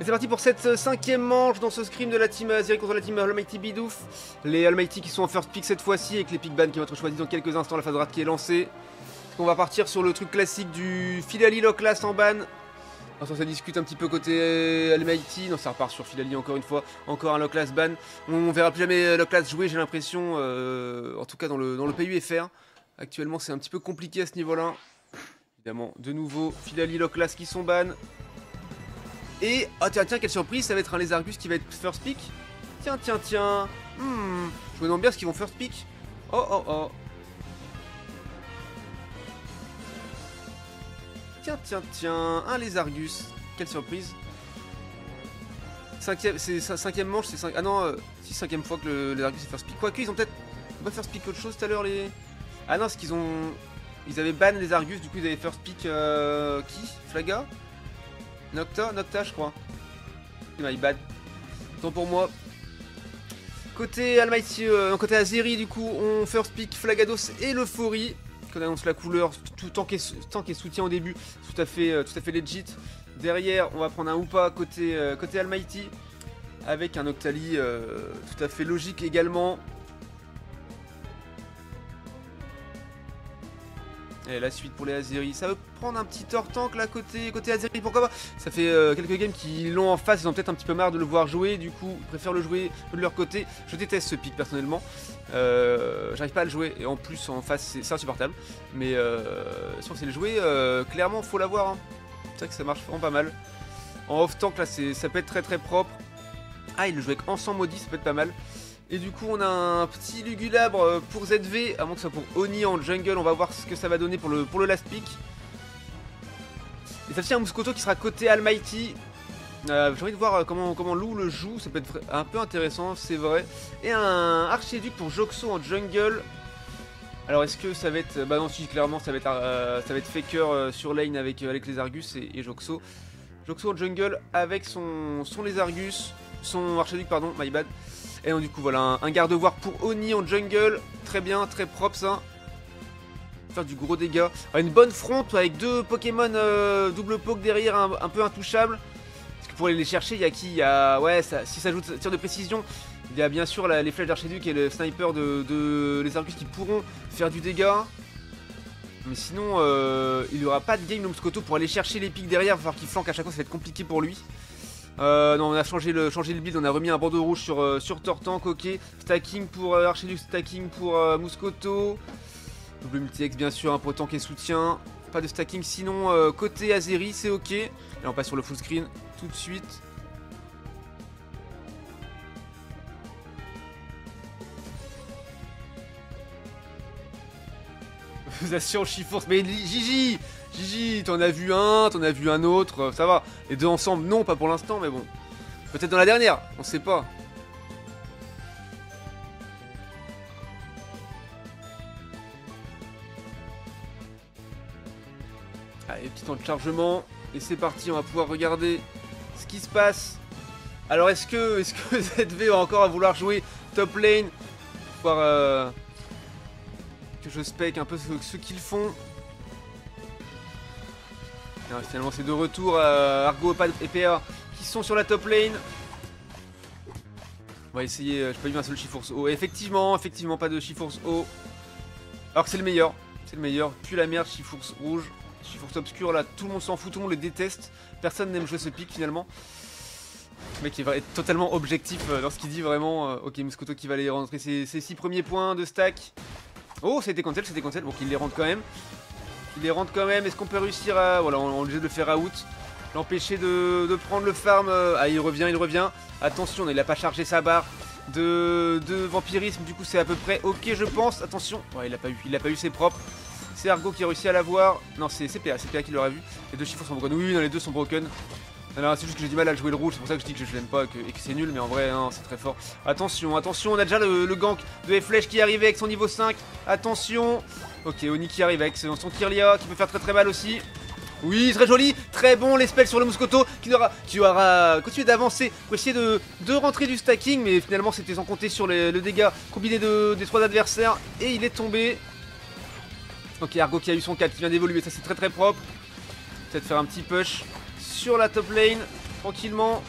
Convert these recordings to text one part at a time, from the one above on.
Et c'est parti pour cette cinquième manche dans ce scrim de la team Azeri contre la team Almighty Bidouf. Les Almighty qui sont en first pick cette fois-ci avec les pick ban qui vont être choisis dans quelques instants, la phase droite qui est lancée. On va partir sur le truc classique du Filali Locklast en ban. Ensuite ça discute un petit peu côté Almighty, non ça repart sur Filali encore une fois, encore un Locklast ban. On verra plus jamais Locklast jouer j'ai l'impression, en tout cas dans le PUFR. Actuellement c'est un petit peu compliqué à ce niveau-là. Évidemment, de nouveau, Filali Locklast qui sont ban. Et, oh tiens, quelle surprise, ça va être un Lézargus qui va être first pick. Tiens. Je me demande bien ce qu'ils vont first pick. Oh. Tiens, un Lézargus. Quelle surprise. Cinquième manche, c'est 5... Ah non, si cinquième fois que le Lézargus est first pick. Quoique, ils ont peut-être pas first pick autre chose tout à l'heure, les... Ah non, c'est qu'ils ont... Ils avaient ban Lézargus, du coup ils avaient first pick... Qui? Flaga? Nocta je crois. My bad. Tant pour moi. Côté Almighty, côté Azeri du coup, on first pick Flagados et l'Euphorie. Qu'on annonce la couleur, tant qu'elle soutient au début, tout à fait legit. Derrière, on va prendre un Hoopa côté Almighty. Avec un Octali tout à fait logique également. Et la suite pour les Azeri, ça veut prendre un petit Tortank là côté Azeri, pourquoi pas. Ça fait quelques games qui l'ont en face, ils ont peut-être un petit peu marre de le voir jouer, du coup ils préfèrent le jouer de leur côté. Je déteste ce pick personnellement, j'arrive pas à le jouer et en plus en face c'est insupportable. Mais si on sait le jouer, clairement faut l'avoir, hein. C'est vrai que ça marche vraiment pas mal. En off-tank là ça peut être très propre. Ah il le joue avec Encens Maudit, ça peut être pas mal. Et du coup on a un petit Lugulabre pour ZV, à moins que ce soit pour Oni en jungle, on va voir ce que ça va donner pour le last pick. Et ça fait un Muscoto qui sera côté Almighty. J'ai envie de voir comment Lou le joue, ça peut être un peu intéressant, c'est vrai. Et un Archiduc pour Joxo en jungle. Alors est-ce que ça va être... Bah non si clairement ça va être Faker sur lane avec Lézargus et Joxo. Joxo en jungle avec son Lézargus, son Archiduc pardon, my bad. Et donc du coup voilà un garde-voir pour Oni en jungle. Très bien, très propre ça. Faire du gros dégât. Une bonne front avec deux Pokémon double poke derrière un peu intouchable. Parce que pour aller les chercher, il y a qui? Il y a... Ouais, si ça ajoute tir de précision, il y a bien sûr les flèches d'Archiduc et le sniper de Lézargus qui pourront faire du dégât. Mais sinon, il n'y aura pas de game Lomscoto pour aller chercher les pics derrière. Il va falloir qu'il flanque à chaque fois, ça va être compliqué pour lui. Non, on a changé le build, on a remis un bandeau rouge sur Tortank, ok. Stacking pour Archiduc, stacking pour Muscoto. Double multi-X bien sûr, hein, pour tank et soutien. Pas de stacking, sinon côté Azeri c'est ok. Et on passe sur le full screen tout de suite. Fusation Chiforce, mais Gigi, t'en as vu un autre, ça va. Les deux ensemble, non, pas pour l'instant, mais bon. Peut-être dans la dernière, on sait pas. Allez, petit temps de chargement. Et c'est parti, on va pouvoir regarder ce qui se passe. Alors, est-ce que ZV va encore à vouloir jouer top lane? Voir que je spec un peu ce qu'ils font. Alors, finalement c'est de retour Argo et PA qui sont sur la top lane. On va essayer, j'ai pas eu un seul Chiforce O. Effectivement pas de Chiforce O. Alors que c'est le meilleur, puis la merde, Chiforce rouge, Chiforce obscur là, tout le monde s'en fout, tout le monde le déteste. Personne n'aime jouer ce pick finalement. Le mec va être totalement objectif dans ce qu'il dit vraiment. Ok, Muscoto qui va aller rentrer ses 6 premiers points de stack. Oh c'était cancel, donc il les rentre quand même. Est-ce qu'on peut réussir à... Voilà, on est obligé de le faire out. L'empêcher de prendre le farm. Ah, il revient. Attention, il a pas chargé sa barre de vampirisme. Du coup, c'est à peu près ok, je pense. Attention. Ouais, il a pas eu ses propres. C'est Argo qui a réussi à l'avoir. Non, c'est PA qui l'aura vu. Les deux chiffres sont broken. Oui, non, les deux sont broken. Alors, c'est juste que j'ai du mal à jouer le rouge. C'est pour ça que je dis que je l'aime pas et que c'est nul. Mais en vrai, non, c'est très fort. Attention. On a déjà le gank de F-Flèche qui est arrivé avec son niveau 5. Attention. Ok, Oni qui arrive avec son Kirlia qui peut faire très mal aussi. Oui, très joli, très bon les spells sur le Muscoto qui aura continué d'avancer pour essayer de rentrer du stacking. Mais finalement c'était sans compter sur le dégât combiné des 3 adversaires. Et il est tombé. Ok, Argo qui a eu son 4 qui vient d'évoluer, ça c'est très propre. Peut-être faire un petit push sur la top lane. tranquillement.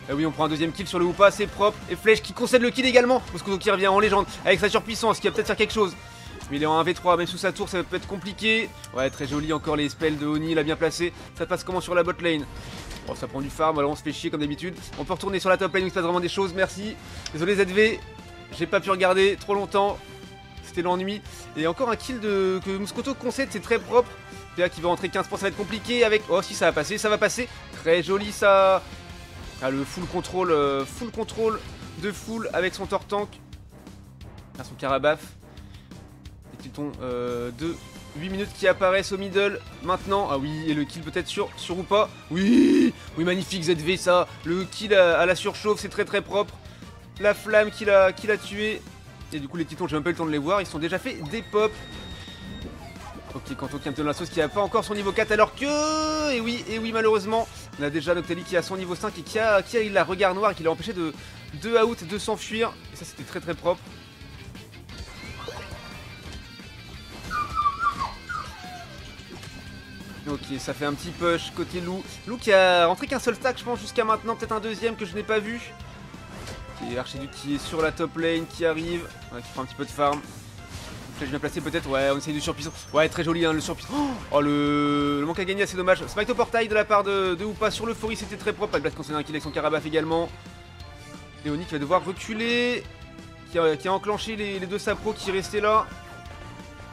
Et oui, on prend un deuxième kill sur le Hoopa, c'est propre. Et Flèche qui concède le kill également. Moscoto qui revient en légende avec sa surpuissance, qui va peut-être faire quelque chose. Mais il est en 1v3, même sous sa tour, ça peut être compliqué. Ouais, très joli, encore les spells de Oni, il a bien placé. Ça passe comment sur la bot lane? Bon, ça prend du farm, alors on se fait chier comme d'habitude. On peut retourner sur la top lane où il se passe vraiment des choses, merci. Désolé ZV, j'ai pas pu regarder trop longtemps. C'était l'ennui. Et encore un kill que Moscoto concède, c'est très propre. PA qui va rentrer 15%, ça va être compliqué avec... Oh si, ça va passer, ça va passer. Très joli ça. Ah, le full contrôle de full avec son Tortank. Ah, son Carabaf. Et Titon de 8 minutes qui apparaissent au middle maintenant. Ah oui, et le kill peut-être sur ou pas. Oui, oui, magnifique ZV ça. Le kill à la surchauffe, c'est très très propre. La flamme qui l'a tué. Et du coup les Titans, j'ai même pas eu le temps de les voir. Ils sont déjà fait des pops. Ok, Kanto qui a un la sauce qui a pas encore son niveau 4 alors que... Et oui, malheureusement, on a déjà Noctali qui a son niveau 5 et qui a la regard noire et qui l'a empêché de out et de s'enfuir. Et ça c'était très très propre. Ok, ça fait un petit push côté Lou. Lou qui a rentré qu'un seul stack je pense jusqu'à maintenant, peut-être un deuxième que je n'ai pas vu. Et Archiduc qui est sur la top lane, qui arrive, ouais, qui prend un petit peu de farm. Flèche bien placé peut-être, ouais, on essaye de surpuissance. Ouais, très joli hein, le surpuissance. Oh, le manque à gagner, c'est dommage. Smite au portail de la part de Hoopa sur l'euphorie, c'était très propre. Avec Blast concerne un kill avec son Carabaf également. Léonie qui va devoir reculer, qui a enclenché les deux sapros qui restaient là.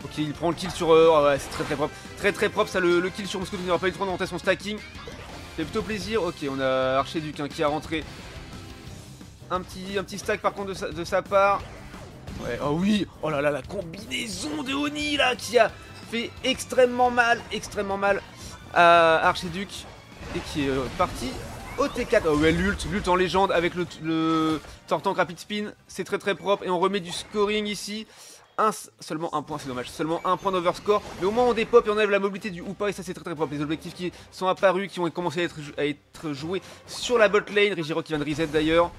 Ok, il prend le kill sur... oh ouais, c'est très très propre. Très très propre ça, le kill sur Moscoto qui n'aura pas eu le temps de monter son stacking. C'est plutôt plaisir. Ok, on a Archiduc hein, qui a rentré un petit stack par contre de sa part. Ouais, oh oui, oh là là, la combinaison de Oni là qui a fait extrêmement mal à Archiduc et qui est parti au T4. Oh ouais, l'ult en légende avec le Tortank Rapid Spin, c'est très très propre et on remet du scoring ici. Seulement un point, c'est dommage, seulement un point d'overscore, mais au moins on dépop et on enlève la mobilité du Hoopa et ça c'est très très propre. Les objectifs qui sont apparus, qui ont commencé à être joués sur la bot lane, Regiro qui vient de reset d'ailleurs.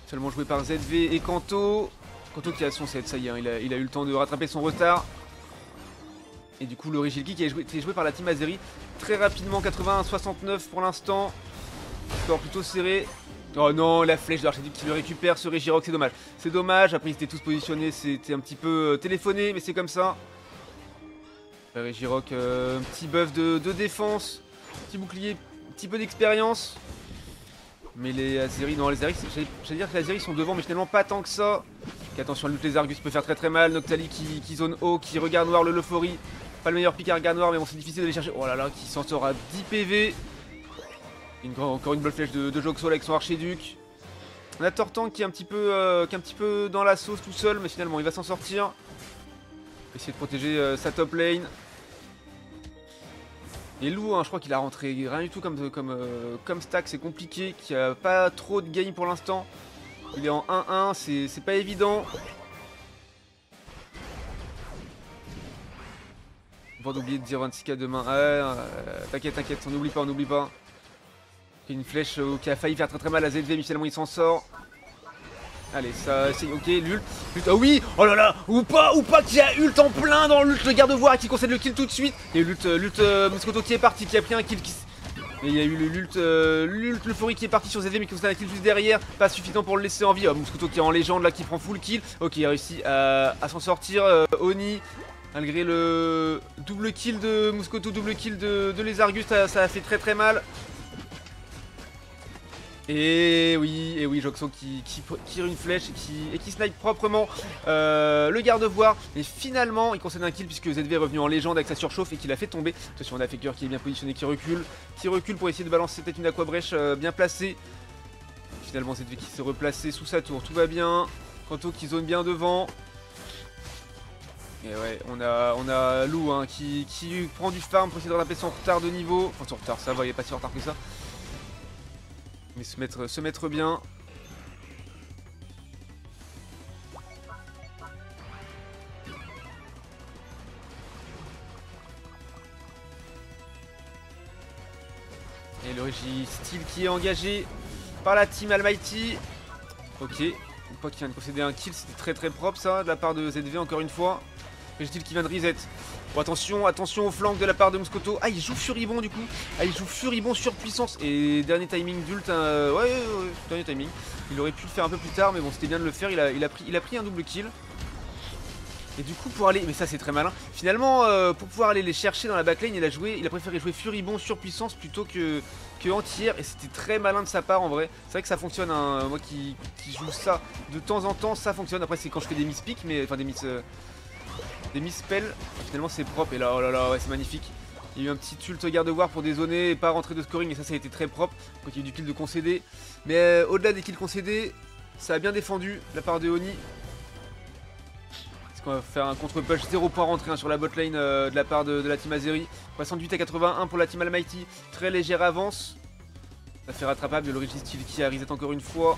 Seulement joué par ZV et Kanto. Kanto qui a son set, ça y est, hein, il a eu le temps de rattraper son retard. Et du coup le Regilki qui a été joué par la team Azeri très rapidement, 81-69 pour l'instant. Score plutôt serré. Oh non, la flèche de l'Archiduc qui le récupère, ce Regirock, c'est dommage. C'est dommage, après ils étaient tous positionnés, c'était un petit peu téléphoné, mais c'est comme ça. Regirock, un petit buff de défense, petit bouclier, un petit peu d'expérience. Mais les Azeri, non, les Azeri, j'allais dire que les Azeri sont devant, mais finalement pas tant que ça. Et attention, lutte les Argus peut faire très très mal. Noctali qui zone haut, qui regarde noir l'euphorie. Pas le meilleur pick à regard noir, mais bon, c'est difficile d'aller chercher. Oh là là, qui s'en sort à 10 PV. Encore une blood flèche de Joxol avec son Archiduc. On a Tortank qui est un petit peu dans la sauce tout seul, mais finalement il va s'en sortir. Essayer de protéger sa top lane. Et Lou, hein, je crois qu'il a rentré rien du tout comme stack, c'est compliqué, qu'il n'y a pas trop de gain pour l'instant. Il est en 1-1, c'est pas évident. On va oublier de dire 26k demain. T'inquiète, on n'oublie pas. Une flèche qui a failli faire très très mal à ZV, mais finalement il s'en sort. Allez, ça c'est ok, l'ult. Oh oui, oh là là, ou pas qui a ult en plein dans l'ult, le garde-voix qui concède le kill tout de suite. Et l'ult Moscoto qui est parti, qui a pris un kill. Et il y a eu l'ult l'euphorie qui est parti sur ZV, mais qui concède un kill juste derrière. Pas suffisant pour le laisser en vie. Oh, Moscoto qui est en légende là, qui prend full kill. Ok, il a réussi à s'en sortir. Oni, malgré le double kill de Moscoto, double kill de les Argus, ça a fait très très mal. Et oui, Joxo qui tire une flèche et qui snipe proprement le garde-voire. Et finalement, il concède un kill puisque ZV est revenu en légende avec sa surchauffe et qu'il a fait tomber. Attention, on a Faker qui est bien positionné, qui recule pour essayer de balancer peut-être une aquabrèche bien placée. Finalement, ZV qui s'est replacé sous sa tour, tout va bien. Kanto qui zone bien devant. Et ouais, on a Lou hein, qui prend du farm pour essayer de rattraper son retard de niveau. Enfin, son retard, ça va, il n'est pas si en retard que ça. Mais se mettre bien. Et le Régi Steel qui est engagé par la team Almighty. Ok, une fois qu'il vient de concéder un kill, c'était très très propre ça de la part de ZV encore une fois. Régi Steel qui vient de reset. Bon, attention, attention au flanc de la part de Moscoto. Ah, il joue Furibond du coup. Ah, il joue Furibond sur puissance. Et dernier timing d'ult. Ouais, dernier timing. Il aurait pu le faire un peu plus tard, mais bon, c'était bien de le faire. Il a pris un double kill. Et du coup, pour aller. Mais ça, c'est très malin. Finalement, pour pouvoir aller les chercher dans la backline, il a préféré jouer Furibond sur puissance plutôt que entière. Et c'était très malin de sa part en vrai. C'est vrai que ça fonctionne. Hein. Moi qui joue ça de temps en temps, ça fonctionne. Après, c'est quand je fais des miss-pick, mais enfin des miss-spells. Finalement, c'est propre. Et là, oh là là, ouais, c'est magnifique. Il y a eu un petit ult garde war pour dézoner et pas rentrer de scoring. Et ça a été très propre. Quand il y a eu du kill de concédé. Mais au-delà des kills concédés, ça a bien défendu de la part de Oni. On va faire un contre-push 0 point rentré hein, sur la botlane de la part de la team Azeri. 68 à 81 pour la team Almighty. Très légère avance. Ça fait rattrapable. Le Regis Steel qui a reset encore une fois.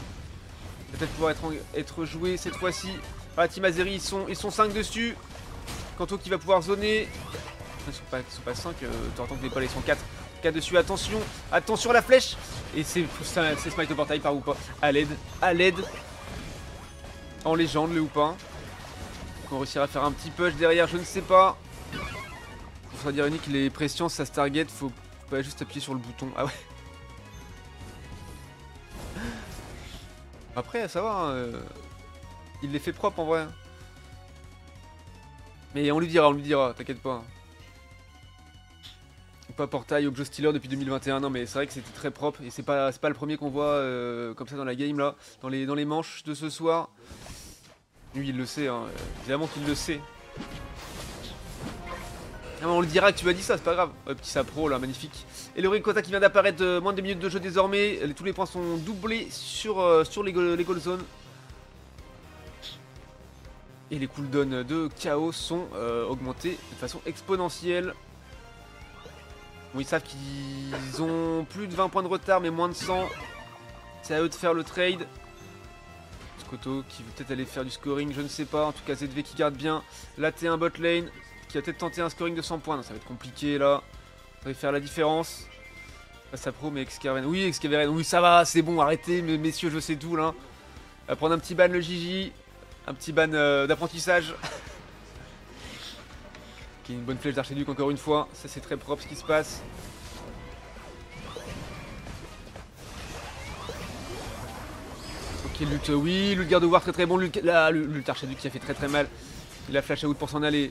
Peut-être pouvoir être joué cette fois-ci. La team Azeri, ils sont 5 dessus. Kanto qui va pouvoir zoner. Ils sont pas 5. T'entends que les balles, ils sont 4. 4 dessus. Attention. Attention à la flèche. Et c'est smite au portail par ou pas. À l'aide. À l'aide. En légende, le ou pas. On réussira à faire un petit push derrière, je ne sais pas. Pour ça dire unique, les pressions, ça se target, faut pas juste appuyer sur le bouton. Ah ouais. Après, ça va, hein, il les fait propre en vrai. Mais on lui dira, t'inquiète pas. Pas portail, Objo Stealer depuis 2021, non mais c'est vrai que c'était très propre. Et c'est pas le premier qu'on voit comme ça dans la game là, dans les manches de ce soir. Lui il le sait, hein. Évidemment qu'il le sait. Ah, on le dira que tu m'as dit ça, c'est pas grave. Ouais, petit sapro là, magnifique. Et le Rikota qui vient d'apparaître, moins de 2 minutes de jeu désormais. Tous les points sont doublés sur les goal zones. Et les cooldowns de Chaos sont augmentés de façon exponentielle. Bon, ils savent qu'ils ont plus de 20 points de retard, mais moins de 100. C'est à eux de faire le trade. Koto qui veut peut-être aller faire du scoring, je ne sais pas. En tout cas, ZV qui garde bien la T1 bot lane, qui a peut-être tenté un scoring de 100 points. Non, ça va être compliqué là. Ça va faire la différence. Pas sa pro, mais Excaveren. Oui, Excaveren. Oui, ça va, c'est bon, arrêtez, messieurs, je sais tout là. On va prendre un petit ban le Gigi. Un petit ban d'apprentissage. Qui est une bonne flèche d'archiduc encore une fois. Ça, c'est très propre ce qui se passe. Ok, lutte, oui, lutte garde war très très bon. Lutte archiduc qui a fait très très mal. Il a flash out pour s'en aller.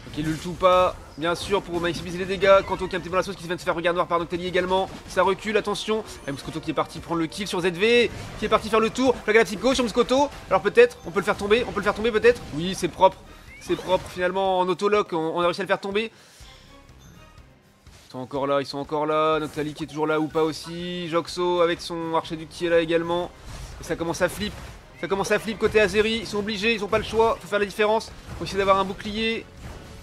Ok, l'ult ou pas, bien sûr, pour maximiser les dégâts. Kanto qui est un petit peu dans la sauce, qui vient de se faire regarder noir par Noctali également. Ça recule, attention. Moscoto qui est parti prendre le kill sur ZV, qui est parti faire le tour. La Galactic Go sur Moscoto. Alors peut-être, on peut le faire tomber, peut-être. Oui, c'est propre. C'est propre, finalement, en autolock, on a réussi à le faire tomber. Ils sont encore là. Noctali qui est toujours là ou pas aussi. Joxo avec son archiduc qui est là également. Et ça commence à flip. Côté Azeri. Ils sont obligés, ils n'ont pas le choix. Faut faire la différence. Faut essayer d'avoir un bouclier.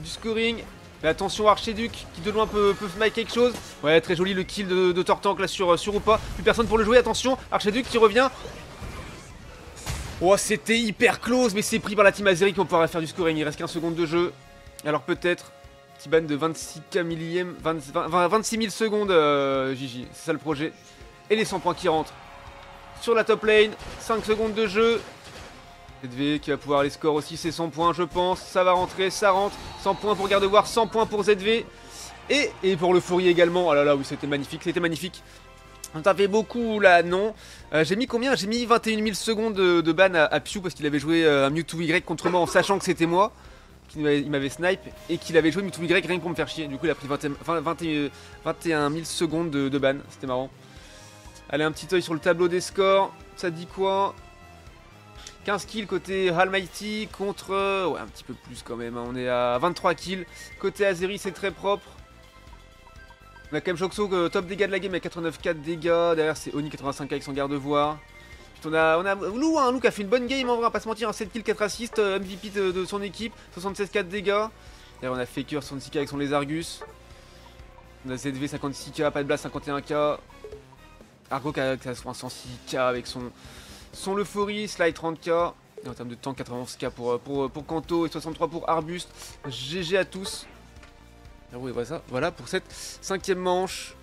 Du scoring. Mais attention Archiduc qui de loin peut smite quelque chose. Ouais, très joli le kill de Tortank là sur Upa. Plus personne pour le jouer, attention. Archiduc qui revient. Oh, c'était hyper close, mais c'est pris par la team Azeri qui vont pouvoir faire du scoring. Il reste 15 secondes de jeu. Alors peut-être. Petit ban de 26k millième. 26 000 secondes, Gigi. C'est ça le projet. Et les 100 points qui rentrent. Sur la top lane. 5 secondes de jeu. ZV qui va pouvoir aller score aussi ses 100 points je pense, ça va rentrer, ça rentre, 100 points pour Gardevoir, 100 points pour ZV et pour le Fourier également, oh là là oui c'était magnifique. On t'a fait beaucoup là, non. J'ai mis combien? J'ai mis 21 000 secondes de ban à Piu parce qu'il avait joué un Mewtwo Y contre moi en sachant que c'était moi. Il m'avait snipe et qu'il avait joué Mewtwo Y rien que pour me faire chier. Du coup il a pris 21 000 secondes de ban, c'était marrant. Allez, un petit œil sur le tableau des scores, ça dit quoi? 15 kills côté Almighty contre... ouais, un petit peu plus quand même, hein. On est à 23 kills. Côté Azeri, c'est très propre. On a quand même Joxo, top dégâts de la game avec 89k de dégâts. Derrière, c'est Oni 85k avec son garde-voir. Puis on a Lou, hein, Lou qui a fait une bonne game en vrai, on va pas se mentir. 7 kills, 4 assists, MVP de son équipe. 76k de dégâts. Derrière, on a Faker 66k avec son Lézargus. On a ZV 56k, pas de blast 51k. Argo qui a 106k avec son Euphorie, Slide 30k. Et en termes de temps, 91k pour Kanto et 63 pour Arbuste. GG à tous. Ah oui, voilà pour cette 5ème manche.